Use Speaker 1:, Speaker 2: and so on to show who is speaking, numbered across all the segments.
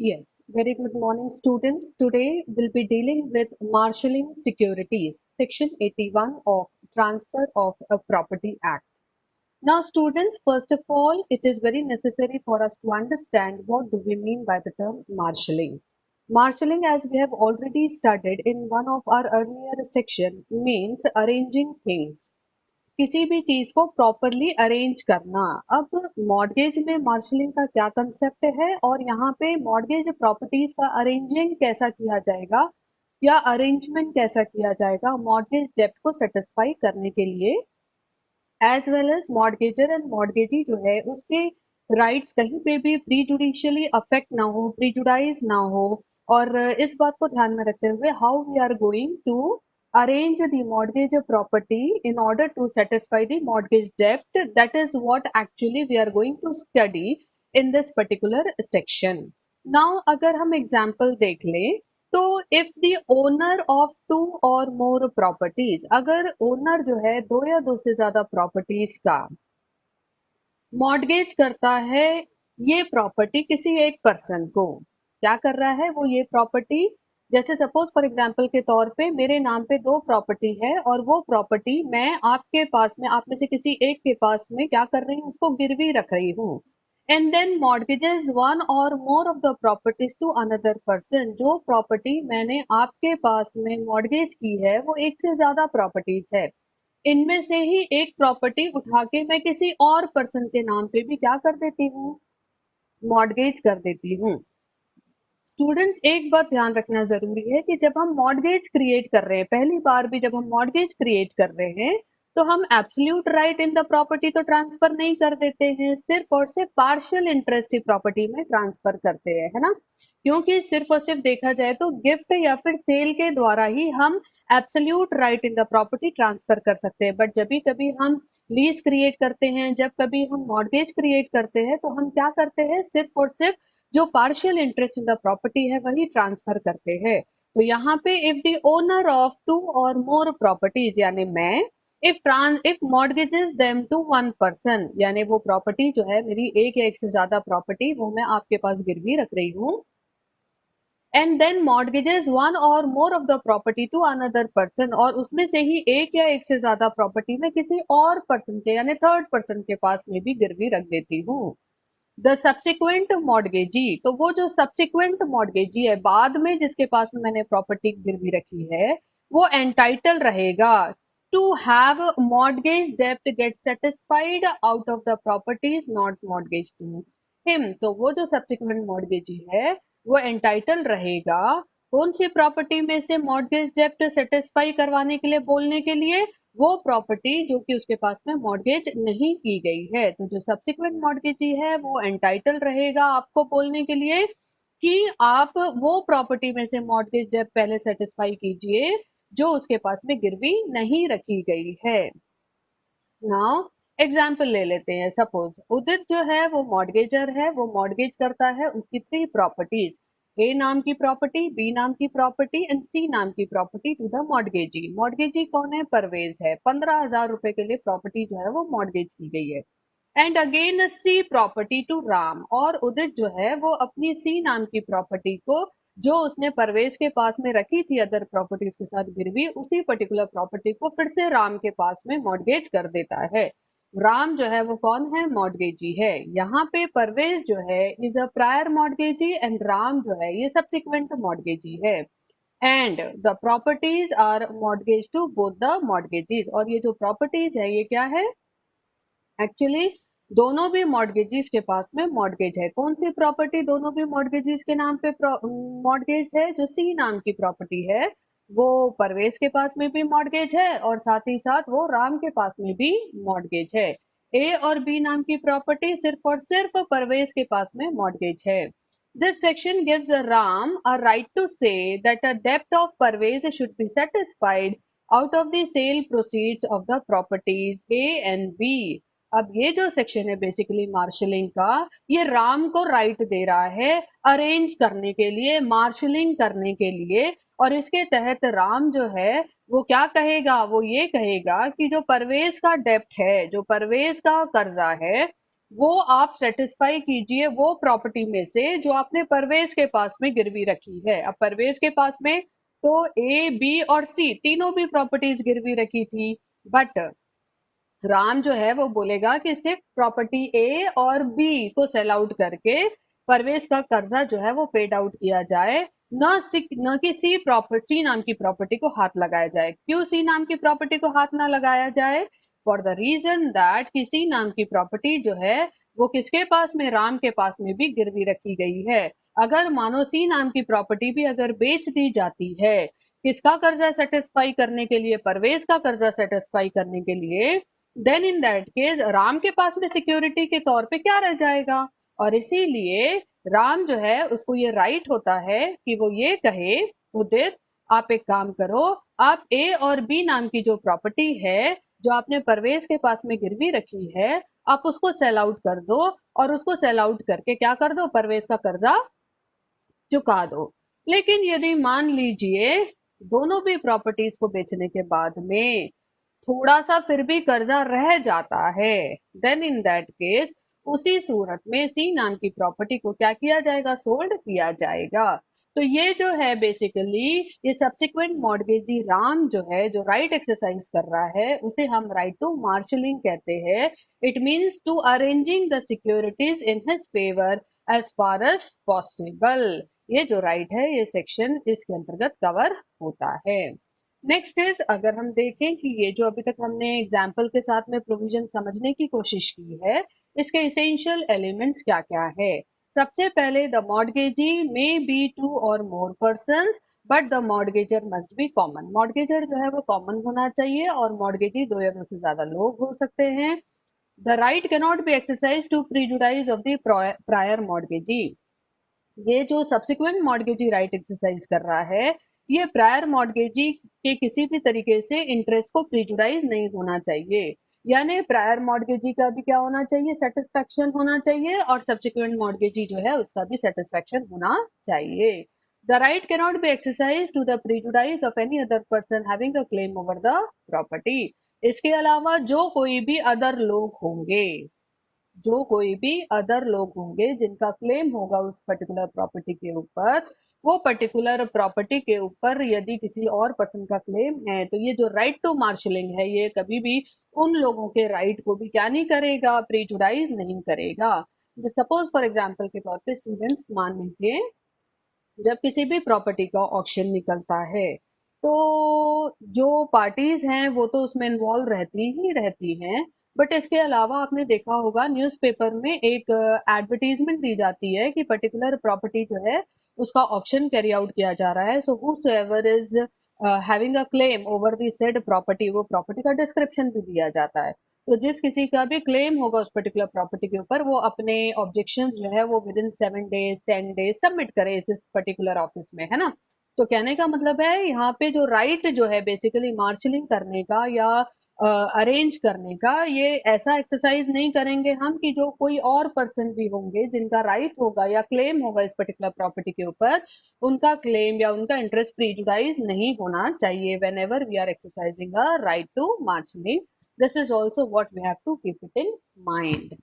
Speaker 1: Yes, very good morning, students. Today we'll be dealing with marshalling securities, Section 81 of Transfer of a Property Act. Now, students, first of all, it is very necessary for us to understand what do we mean by the term marshalling. Marshalling, as we have already studied in one of our earlier section, means arranging things. किसी भी चीज को properly arrange करना। अब mortgage में marshalling का क्या concept है और यहाँ पे मॉर्गेज प्रॉपर्टीज का अरेंजिंग कैसा किया जाएगा या अरेंजमेंट कैसा किया जाएगा मॉर्गेज डेब्ट को सेटिस्फाई करने के लिए, as well as mortgager and mortgagee जो है उसके राइट्स कहीं पे भी प्रीजुडिशियली अफेक्ट ना हो, प्रीजुडाइज ना हो। और इस बात को ध्यान में रखते हुए how we are going to arrange the mortgage property in order to satisfy the mortgage debt, that is what actually we are going to study in this particular section. Now अगर हम एग्जाम्पल देख लें तो if the owner of two और more properties, अगर owner जो है दो या दो से ज्यादा प्रॉपर्टीज का मॉर्गेज करता है ये प्रॉपर्टी किसी एक पर्सन को, क्या कर रहा है वो ये प्रॉपर्टी, जैसे सपोज फॉर एग्जांपल के तौर पे मेरे नाम पे दो प्रॉपर्टी है और वो प्रॉपर्टी मैं आपके पास में, आप में से किसी एक के पास में क्या कर रही हूँ, उसको गिरवी रख रही हूँ। And then mortgages one or more of the properties to another person, जो प्रॉपर्टी मैंने आपके पास में मॉर्गेज की है वो एक से ज्यादा प्रॉपर्टीज है, इनमें से ही एक प्रॉपर्टी उठा के मैं किसी और पर्सन के नाम पे भी क्या कर देती हूँ, मॉर्गेज कर देती हूँ। स्टूडेंट्स, एक बात ध्यान रखना जरूरी है कि जब हम मॉर्गेज क्रिएट कर रहे हैं, पहली बार भी जब हम मॉर्गेज क्रिएट कर रहे हैं तो हम absolute right in the property तो ट्रांसफर नहीं कर देते हैं, सिर्फ और सिर्फ पार्शियल इंटरेस्ट ही प्रॉपर्टी में ट्रांसफर करते हैं, है ना। क्योंकि सिर्फ और सिर्फ देखा जाए तो गिफ्ट या फिर सेल के द्वारा ही हम absolute right in the property transfer कर सकते हैं, बट जब भी कभी हम लीज क्रिएट करते हैं, जब कभी हम मॉर्गेज क्रिएट करते हैं तो हम क्या करते हैं, सिर्फ और सिर्फ जो partial interest in the property है वही ट्रांसफर करते हैं। तो यहाँ पे if the owner of two और मोर प्रॉपर्टीज, यानी मैं, if mortgages them to one person, यानी वो प्रॉपर्टी जो है मेरी एक या एक से ज्यादा प्रॉपर्टी वो मैं आपके पास गिरवी रख रही हूँ, and then mortgages one or more of the property to another person, और उसमें से ही एक या एक से ज्यादा प्रॉपर्टी मैं किसी और पर्सन के यानी थर्ड पर्सन के पास में भी गिरवी रख देती हूँ। द सब्सिक्वेंट मॉर्गेजी, तो वो जो सब्सिक्वेंट मॉर्गेजी है, बाद में जिसके पास में मैंने प्रॉपर्टी गिरवी रखी है, वो एंटाइटल रहेगा टू हैव मॉर्गेज डेब्ट get satisfied out of the properties not mortgage to him. तो वो जो सब्सिक्वेंट मॉर्गेजी है वो एंटाइटल रहेगा कौन सी प्रॉपर्टी में से, मॉर्गेज डेब्ट सेटिस्फाई करवाने के लिए, बोलने के लिए वो प्रॉपर्टी जो कि उसके पास में मॉर्गेज नहीं की गई है। तो जो सब्सिक्वेंट मॉर्गेजी है वो एंटाइटल रहेगा आपको बोलने के लिए कि आप वो प्रॉपर्टी में से मॉर्गेज डेब्ट पहले सेटिस्फाई कीजिए जो उसके पास में गिरवी नहीं रखी गई है। नाउ एग्जाम्पल ले लेते हैं, सपोज उदित जो है वो मॉर्गेजर है, वो मॉर्गेज करता है उसकी थ्री प्रॉपर्टीज, ए नाम की प्रॉपर्टी, बी नाम की प्रॉपर्टी एंड सी नाम की property to the mortgagee. Mortgagee कौन है, परवेज है, 15,000 रुपए के लिए प्रॉपर्टी जो है वो मॉर्गेज की गई है। And again C property to Ram, और उदित जो है वो अपनी सी नाम की प्रॉपर्टी को जो उसने परवेज के पास में रखी थी अदर प्रॉपर्टीज के साथ गिरवी, उसी पर्टिकुलर प्रॉपर्टी को फिर से राम के पास में मॉर्गेज कर देता है। राम जो है वो कौन है, मॉर्गेजी है। यहाँ पे परवेज जो है is a prior mortgagee and Ram जो है ये सब्सिक्वेंट मॉर्गेजी है। And the properties are mortgage to both the mortgagees, और ये जो प्रॉपर्टीज है ये क्या है, एक्चुअली दोनों भी मॉर्गेजीज के पास में मॉर्गेज है। कौन सी प्रॉपर्टी दोनों भी मॉर्गेजीज के नाम पे मॉर्गेज है, जो सी नाम की प्रॉपर्टी है वो परवेज के पास में भी मॉर्गेज है और साथ ही साथ वो राम के पास में भी मॉर्गेज है। ए और बी नाम की प्रॉपर्टी सिर्फ और सिर्फ परवेज के पास में मॉर्गेज है। This section gives Ram a right to say that a डेब्ट of Parvez should be satisfied out of the sale proceeds of the properties A and B. अब ये जो सेक्शन है बेसिकली मार्शलिंग का, ये राम को राइट दे रहा है अरेंज करने के लिए, मार्शलिंग करने के लिए, और इसके तहत राम जो है वो क्या कहेगा, वो ये कहेगा कि जो परवेज का डेप्ट है, जो परवेज का कर्जा है, वो आप सेटिस्फाई कीजिए वो प्रॉपर्टी में से जो आपने परवेज के पास में गिरवी रखी है। अब परवेज के पास में तो ए, बी और सी तीनों भी प्रॉपर्टीज गिरवी रखी थी, बट राम जो है वो बोलेगा कि सिर्फ प्रॉपर्टी ए और बी को सेल आउट करके परवेज का कर्जा जो है वो पेड आउट किया जाए, न कि सी नाम की प्रॉपर्टी को हाथ लगाया जाए। क्यों सी नाम की प्रॉपर्टी को हाथ ना लगाया जाए? फॉर द रीजन दैट कि सी नाम की प्रॉपर्टी जो है वो किसके पास में, राम के पास में भी गिरवी रखी गई है। अगर मानो सी नाम की प्रॉपर्टी भी अगर बेच दी जाती है, किसका कर्जा सेटिस्फाई करने के लिए? परवेज का कर्जा सेटिस्फाई करने के लिए, then in that case Ram के पास में सिक्योरिटी के तौर पे क्या रह जाएगा? और इसीलिए राम जो है उसको ये राइट होता है कि वो ये कहे, उदित आप एक काम करो, आप ए और बी नाम की जो प्रॉपर्टी है जो आपने परवेज के पास में गिरवी रखी है, आप उसको सेल आउट कर दो, और उसको सेल आउट करके क्या कर दो? परवेज का कर्जा चुका दो। लेकिन यदि मान लीजिए दोनों भी प्रॉपर्टीज को बेचने के बाद में थोड़ा सा फिर भी कर्जा रह जाता है, देन इन दैट केस उसी सूरत में सी नाम की प्रॉपर्टी को क्या किया जाएगा? सोल्ड किया जाएगा। तो ये जो है बेसिकली ये सब्सिक्वेंट मॉर्गेजी राम जो है जो राइट एक्सरसाइज कर रहा है उसे हम राइट टू मार्शलिंग कहते हैं। It means to arranging the securities in his favour as far as possible. ये जो राइट है ये सेक्शन इसके अंतर्गत कवर होता है। नेक्स्ट इज, अगर हम देखें कि ये जो अभी तक हमने एग्जाम्पल के साथ में प्रोविजन समझने की कोशिश की है, इसके इसेंशियल एलिमेंट्स क्या क्या है? सबसे पहले the mortgagee may be two और more persons but the mortgagor must be common. Mortgagor जो है वो कॉमन होना चाहिए और मॉर्गेजी दो या दो से ज्यादा लोग हो सकते हैं। The right cannot be exercise to prejudice of the prior mortgagee. ये जो सब्सिक्वेंट मॉर्गेजी राइट एक्सरसाइज कर रहा है, ये प्रायर मॉर्गेजी के किसी भी तरीके से इंटरेस्ट को प्रिजुडाइज नहीं होना चाहिए। यानी प्रायर मॉर्गेजी का भी क्या होना चाहिए? सेटिस्फेक्शन होना चाहिए, और सब्सिक्वेंट मॉर्गेजी जो है उसका भी सेटिस्फेक्शन होना चाहिए। The right cannot be exercise to the prejudice of any other person having a claim over the property. इसके अलावा जो कोई भी अदर लोग होंगे, जो कोई भी अदर लोग होंगे जिनका क्लेम होगा उस पर्टिकुलर प्रॉपर्टी के ऊपर, वो पर्टिकुलर प्रॉपर्टी के ऊपर यदि किसी और पर्सन का क्लेम है, तो ये जो राइट टू मार्शलिंग है ये कभी भी उन लोगों के राइट को भी क्या नहीं करेगा? प्रीजुडाइज नहीं करेगा। सपोज फॉर एग्जाम्पल के तौर पे स्टूडेंट्स मान लीजिए जब किसी भी प्रॉपर्टी का ऑक्शन निकलता है, तो जो पार्टीज हैं वो तो उसमें इन्वॉल्व रहती ही रहती हैं, बट इसके अलावा आपने देखा होगा न्यूज़पेपर में एक एडवर्टीजमेंट दी जाती है कि पर्टिकुलर प्रॉपर्टी जो है उसका ऑक्शन कैरी आउट किया जा रहा है। So whosoever is having a claim over the said property, वो प्रॉपर्टी का डिस्क्रिप्शन भी दिया जाता है। तो जिस किसी का भी क्लेम होगा उस पर्टिकुलर प्रॉपर्टी के ऊपर, वो अपने ऑब्जेक्शन जो है वो with in 7 days 10 days submit करे इस पर्टिकुलर ऑफिस में, है ना। तो कहने का मतलब है यहाँ पे जो राइट जो है बेसिकली मार्शलिंग करने का या अरेंज करने का, ये ऐसा एक्सरसाइज नहीं करेंगे हम कि जो कोई और पर्सन भी होंगे जिनका राइट होगा या क्लेम होगा इस पर्टिकुलर प्रॉपर्टी के ऊपर, उनका क्लेम या उनका इंटरेस्ट प्रीजुडाइज नहीं होना चाहिए whenever we are exercising a right to marshalling. This is also what we have to keep it in mind.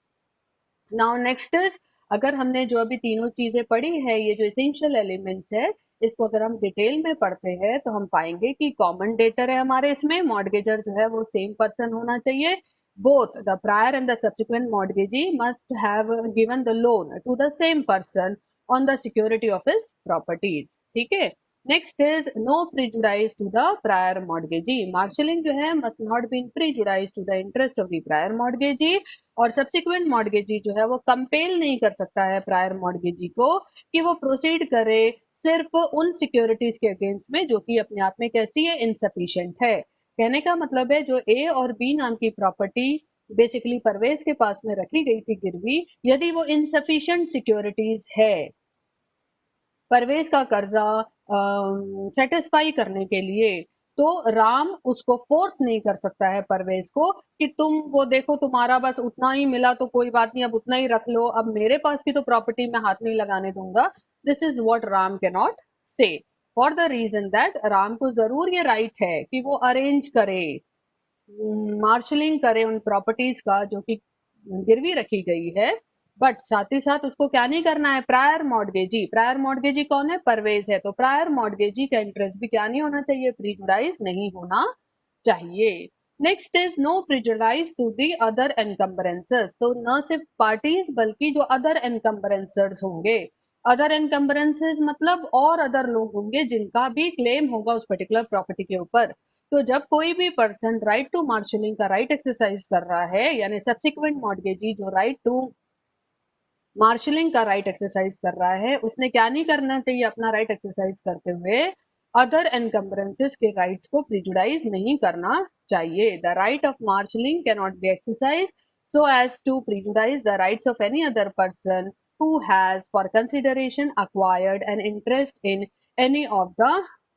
Speaker 1: Now next is, अगर हमने जो अभी तीनों चीजें पढ़ी है, ये जो इसेंशियल एलिमेंट्स है, इसको अगर हम डिटेल में पढ़ते हैं तो हम पाएंगे कि कॉमन डेटर है हमारे इसमें, मॉर्गेजर जो है वो सेम पर्सन होना चाहिए। Both the prior and the subsequent mortgagee must have given the loan to the same person on the security of his properties. ठीक है। Next is no prejudice to the prior mortgagee. Marshalling जो है must not be prejudice to the interest of the prior mortgagee, और subsequent mortgagee जो है वो compel नहीं कर सकता है प्रायर मॉर्गेजी को कि वो प्रोसीड करे सिर्फ उन सिक्योरिटीज के अगेंस्ट में जो कि अपने आप में कैसी है? इनसफिशिएंट है। कहने का मतलब है जो ए और बी नाम की प्रॉपर्टी बेसिकली परवेज के पास में रखी गई थी गिरवी, यदि वो इनसफिशिएंट सिक्योरिटीज है परवेज का कर्जा सेटिस्फाई करने के लिए, तो राम उसको फोर्स नहीं कर सकता है परवेज को कि तुम वो देखो तुम्हारा बस उतना ही मिला तो कोई बात नहीं, अब उतना ही रख लो, अब मेरे पास की तो प्रॉपर्टी में हाथ नहीं लगाने दूंगा। This is what Ram can not say, for the reason that Ram को जरूर ये राइट है कि वो अरेंज करे, मार्शलिंग करे उन प्रॉपर्टीज का जो कि गिरवी रखी गई है, बट साथ ही साथ उसको क्या नहीं करना है, प्रायर मॉर्गेजी। प्रायर मॉर्गेजी कौन है, परवेज है, तो प्रायर मॉर्गेजी का इंटरेस्ट भी क्या नहीं होना चाहिए, प्रीजुडाइज नहीं होना चाहिए। Next is no prejudice to the other encumbrances, तो न सिर्फ पार्टीज बल्कि जो अदर एनकम्बरेंसर्स होंगे, अदर एनकम्बरेंसेस मतलब और अदर लोग होंगे जिनका भी क्लेम होगा उस पर्टिकुलर प्रॉपर्टी के ऊपर। तो जब कोई भी पर्सन राइट टू मार्शलिंग का राइट एक्सरसाइज कर रहा है, यानी सब्सिक्वेंट मॉर्गेजी जो राइट टू मार्शलिंग का राइट एक्सरसाइज कर रहा है, उसने क्या नहीं करना चाहिए, अपना राइट एक्सरसाइज करते हुए अदर एनकम्बरेंसेस के राइट्स को प्रिजुडाइज नहीं करना चाहिए। The right of marshalling can not be exercise so as to prejudice the rights of any other person who has for consideration acquired an interest in any of the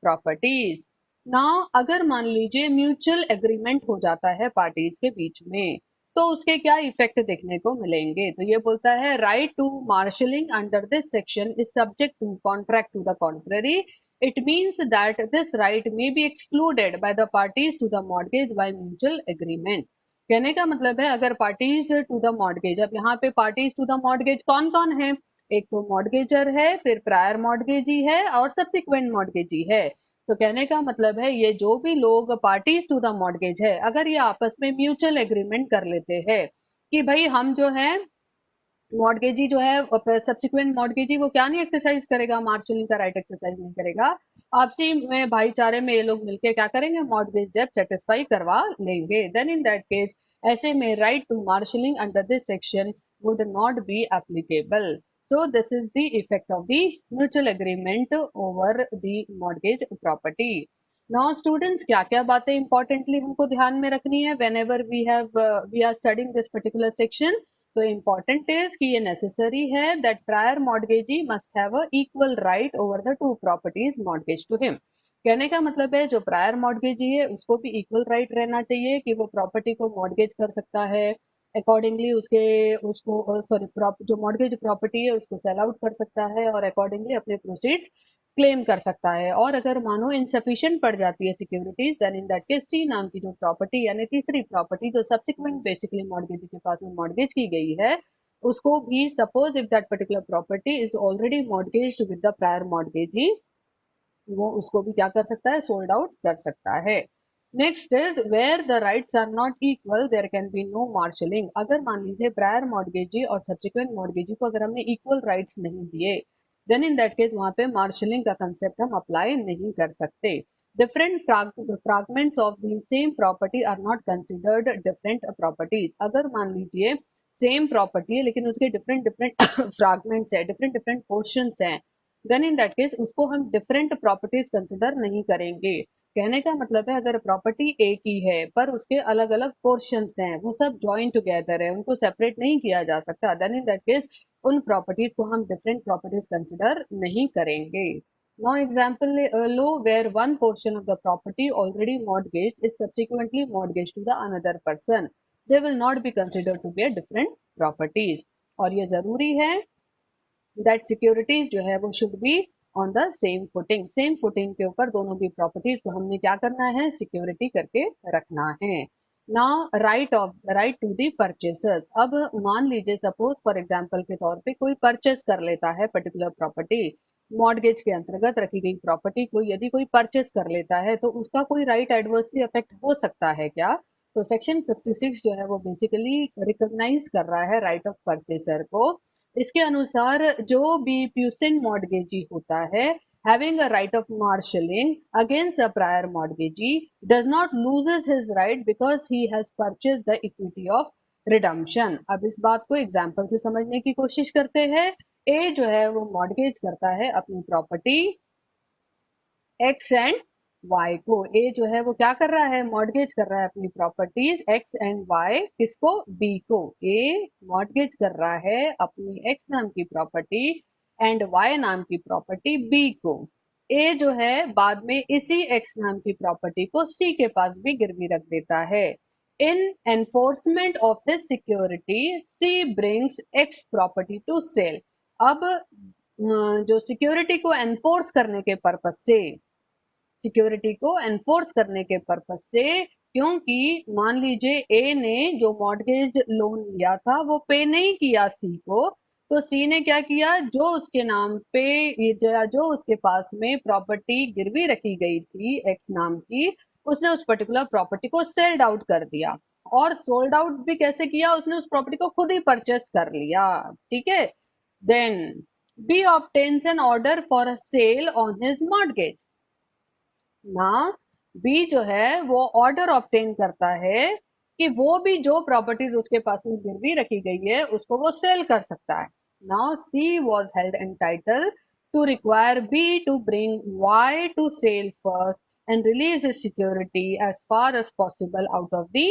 Speaker 1: properties. Now अगर मान लीजिए mutual agreement हो जाता है parties के बीच में, तो उसके क्या इफेक्ट देखने को मिलेंगे, तो ये बोलता है right to marshalling under this section is subject to contract to the contrary. It means that this right may be excluded by the parties to the mortgage by mutual agreement. कहने का मतलब है अगर पार्टीज टू द मॉर्गेज, अब यहाँ पे parties to the mortgage कौन कौन है, एक तो मॉर्गेजर है, फिर प्रायर मॉर्गेजी है और सब्सिक्वेंट मॉर्गेजी है। तो कहने का मतलब है ये जो भी लोग पार्टीज टू द मॉर्गेज है, अगर ये आपस में म्यूचुअल एग्रीमेंट कर लेते हैं कि भाई हम जो है मॉर्गेजी जो है सब्सिक्वेंट मॉर्गेजी वो क्या नहीं एक्सरसाइज करेगा, मार्शलिंग का राइट एक्सरसाइज नहीं करेगा, आपसी में भाईचारे में ये लोग मिलके क्या करेंगे, मॉर्गेज डेब्ट सेटिस्फाई करवा लेंगे, देन इन दैट केस ऐसे में right to marshalling under this section would not be applicable. So this is the effect of the mutual agreement over the mortgage property. Now students क्या क्या बातें importantly हमको ध्यान में रखनी है whenever we are studying this particular section. तो important is कि ये नेसेसरी है that prior mortgagee must have a equal right over the two properties mortgage to him. कहने का मतलब है जो प्रायर मॉर्गेजी है उसको भी इक्वल राइट रहना चाहिए कि वो प्रॉपर्टी को मॉर्गेज कर सकता है, अकॉर्डिंगली उसके उसको सॉरी जो मॉर्गेज प्रॉपर्टी है उसको सेल आउट कर सकता है और अकॉर्डिंगली अपने प्रोसीड्स क्लेम कर सकता है। और अगर मानो इनसफिशिएंट पड़ जाती है securities, then in that case C नाम की जो प्रॉपर्टी यानी तीसरी प्रॉपर्टी जो सब्सिक्वेंट बेसिकली मॉर्गेज के पास में मॉर्गेज की गई है, उसको भी suppose if that particular property is already mortgaged with the prior mortgagee, वो उसको भी क्या कर सकता है, सोल्ड आउट कर सकता है। Next is where the rights are not equal there can be no marshalling. अगर मान लीजिए प्रायर मॉर्गेजी और सब्सिक्वेंट मॉर्गेजी को अगर हमने इक्वल राइट्स नहीं दिए, देन इन दैट केस वहां पे मार्शलिंग का कंसेप्ट हम अप्लाई नहीं कर सकते। Different fragments of the same property are not considered different properties. अगर मान लीजिए सेम प्रॉपर्टी है लेकिन उसके डिफरेंट डिफरेंट फ्रैगमेंट्स है, डिफरेंट डिफरेंट पोर्शंस हैं, देन इन दैट केस उसको हम डिफरेंट प्रॉपर्टीज कंसिडर नहीं करेंगे। कहने का मतलब है अगर प्रॉपर्टी एक ही है पर उसके अलग अलग पोर्शंस हैं, वो सब ज्वाइन टुगेदर है, उनको सेपरेट नहीं किया जा सकता, देन इन दैट केस उन प्रॉपर्टीज को हम डिफरेंट प्रॉपर्टीज कंसिडर नहीं करेंगे। नाउ एग्जांपल लो where one portion of the property already mortgage is subsequently mortgage to the another person, they will not be considered to be different properties. और ये जरूरी है दैट सिक्योरिटीज जो है वो should be on the same footing, same footing के ऊपर दोनों भी प्रॉपर्टीज को हमने क्या करना है, सिक्योरिटी करके रखना है। Now right to the purchasers. अब मान लीजिए सपोज फॉर एग्जांपल के तौर पे कोई परचेस कर लेता है पर्टिकुलर प्रॉपर्टी, मॉर्गेज के अंतर्गत रखी गई प्रॉपर्टी को यदि कोई परचेस कर लेता है तो उसका कोई राइट एडवर्सली अफेक्ट हो सकता है क्या, तो सेक्शन 56 जो है वो बेसिकली रिकॉग्नाइज कर रहा है राइट ऑफ परचेसर को। इसके अनुसार जो भी प्यूसिन मॉर्गेजी होता है having a right of marshalling against a prior mortgagee does not loses his right because he has purchased the equity of redemption। अब इस बात को एग्जांपल से समझने की कोशिश करते हैं। ए जो है वो मॉर्गेज करता है अपनी प्रॉपर्टी एक्स एंड वाई को, ए जो है वो क्या कर रहा है, मॉर्गेज कर रहा है अपनी प्रॉपर्टीज एक्स एंड वाई, किसको, बी को। ए मॉर्गेज कर रहा है अपनी एक्स नाम की प्रॉपर्टी एंड वाई नाम की प्रॉपर्टी बी को। ए जो है बाद में इसी एक्स नाम की प्रॉपर्टी को सी के पास भी गिरवी रख देता है। In enforcement of his security C brings X property to sale. अब जो सिक्योरिटी को एनफोर्स करने के पर्पज से, सिक्योरिटी को एनफोर्स करने के पर्पज से क्योंकि मान लीजिए ए ने जो मॉर्गेज लोन लिया था वो पे नहीं किया सी को, तो सी ने क्या किया, जो उसके नाम पे जो उसके पास में प्रॉपर्टी गिरवी रखी गई थी एक्स नाम की, उसने उस पर्टिकुलर प्रॉपर्टी को सेल्ड आउट कर दिया। और सोल्ड आउट भी कैसे किया, उसने उस प्रॉपर्टी को खुद ही परचेस कर लिया। ठीक है, then B obtains an order for a sale on his mortgage. ना बी जो है वो ऑर्डर ऑब्टेन करता है कि वो भी जो प्रॉपर्टीज उसके पास में गिरवी रखी गई है उसको वो सेल कर सकता है। Now C was held entitle to require B to bring Y to sale first and release his security as far as possible out of the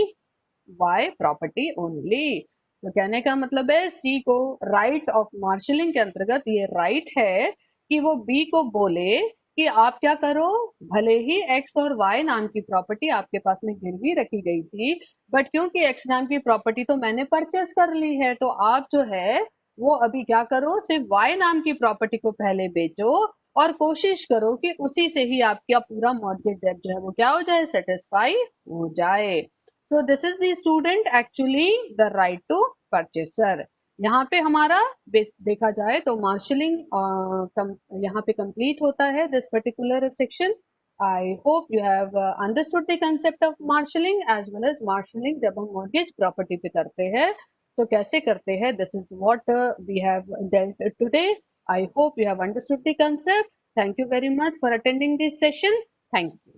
Speaker 1: Y property only. तो कहने का मतलब है सी को राइट ऑफ मार्शलिंग के अंतर्गत ये right है कि वो बी को बोले कि आप क्या करो, भले ही एक्स और वाई नाम की प्रॉपर्टी आपके पास में गिरवी रखी गई थी, बट क्योंकि एक्स नाम की प्रॉपर्टी तो मैंने परचेस कर ली है, तो आप जो है वो अभी क्या करो, सिर्फ वाई नाम की प्रॉपर्टी को पहले बेचो और कोशिश करो कि उसी से ही आपका पूरा मॉर्गेज डेट जो है वो क्या हो जाए, सेटिस्फाई हो जाए। So this is the student actually the right to purchaser. यहाँ पे हमारा देखा जाए तो मार्शलिंग यहाँ पे कंप्लीट होता है this particular section. I hope you have understood the concept of marshalling as well as marshalling जब हम मॉर्गेज प्रॉपर्टी पे करते हैं तो कैसे करते हैं, this is what we have dealt today. I hope you have understood the concept. Thank you very much for attending this session. Thank you.